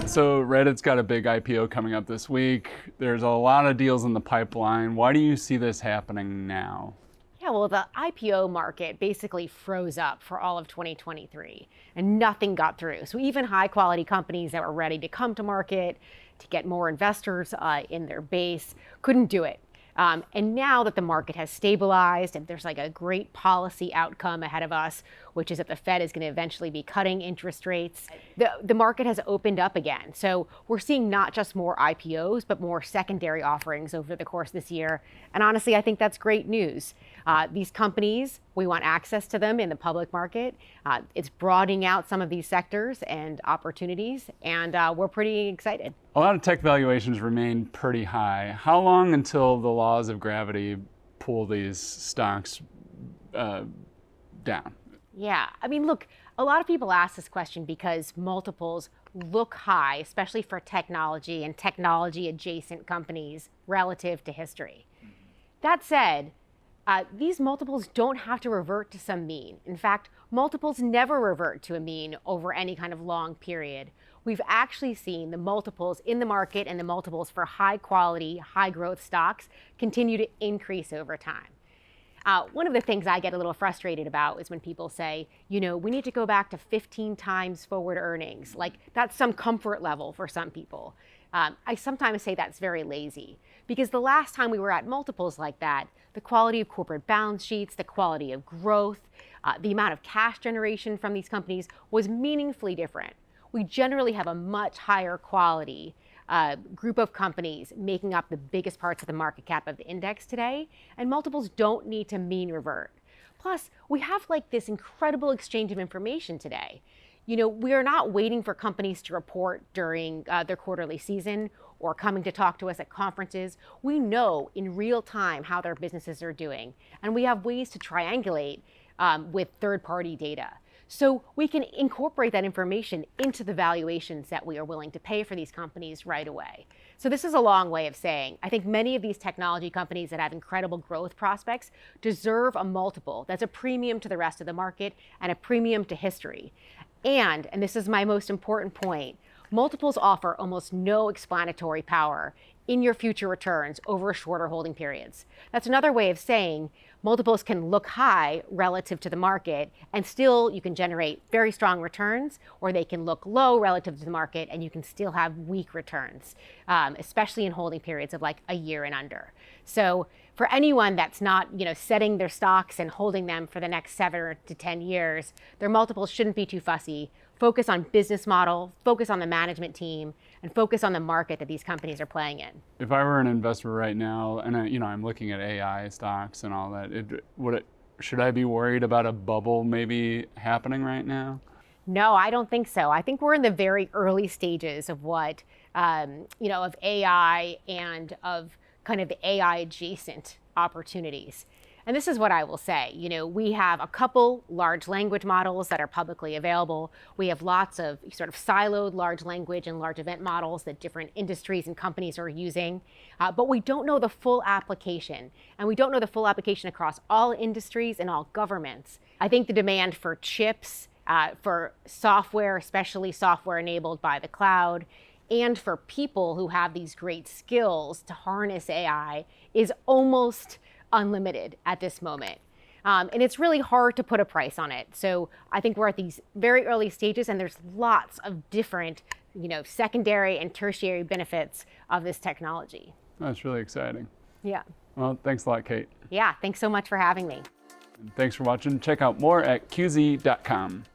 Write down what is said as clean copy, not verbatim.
So Reddit's got a big IPO coming up this week. There's a lot of deals in the pipeline. Why do you see this happening now? Yeah, well, the IPO market basically froze up for all of 2023 and nothing got through. So even high quality companies that were ready to come to market to get more investors in their base couldn't do it. And now that the market has stabilized and there's like a great policy outcome ahead of us, which is that the Fed is going to eventually be cutting interest rates, the market has opened up again. So we're seeing not just more IPOs, but more secondary offerings over the course of this year. And honestly, I think that's great news. These companies, we want access to them in the public market. It's broadening out some of these sectors and opportunities, and we're pretty excited. A lot of tech valuations remain pretty high. How long until the laws of gravity pull these stocks down? Yeah, I mean, look, a lot of people ask this question because multiples look high, especially for technology and technology adjacent companies relative to history. That said, these multiples don't have to revert to some mean. In fact, multiples never revert to a mean over any kind of long period. We've actually seen the multiples in the market and the multiples for high quality, high growth stocks continue to increase over time. One of the things I get a little frustrated about is when people say, you know, we need to go back to 15 times forward earnings. Like that's some comfort level for some people. I sometimes say that's very lazy because the last time we were at multiples like that, the quality of corporate balance sheets, the quality of growth, the amount of cash generation from these companies was meaningfully different. We generally have a much higher quality group of companies making up the biggest parts of the market cap of the index today, and multiples don't need to mean revert. Plus, we have like this incredible exchange of information today. You know, we are not waiting for companies to report during their quarterly season or coming to talk to us at conferences. We know in real time how their businesses are doing, and we have ways to triangulate with third-party data. So we can incorporate that information into the valuations that we are willing to pay for these companies right away. So this is a long way of saying, I think many of these technology companies that have incredible growth prospects deserve a multiple that's a premium to the rest of the market and a premium to history. And this is my most important point, multiples offer almost no explanatory power in your future returns over shorter holding periods. That's another way of saying multiples can look high relative to the market and still you can generate very strong returns, or they can look low relative to the market and you can still have weak returns, especially in holding periods of like a year and under. So for anyone that's not, setting their stocks and holding them for the next 7 to 10 years, their multiples shouldn't be too fussy. Focus on business model, focus on the management team, and focus on the market that these companies are playing in. If I were an investor right now, and I'm looking at AI stocks and all that, should I be worried about a bubble maybe happening right now? No, I don't think so. I think we're in the very early stages of what, of AI and of kind of the AI adjacent opportunities. And this is what I will say. We have a couple large language models that are publicly available. We have lots of sort of siloed large language and large event models that different industries and companies are using. But we don't know the full application. And we don't know the full application across all industries and all governments. I think the demand for chips, for software, especially software enabled by the cloud, and for people who have these great skills to harness AI is almost unlimited at this moment. And it's really hard to put a price on it. So I think we're at these very early stages and there's lots of different, secondary and tertiary benefits of this technology. That's really exciting. Yeah. Well, thanks a lot, Kate. Yeah, thanks so much for having me. And thanks for watching. Check out more at qz.com.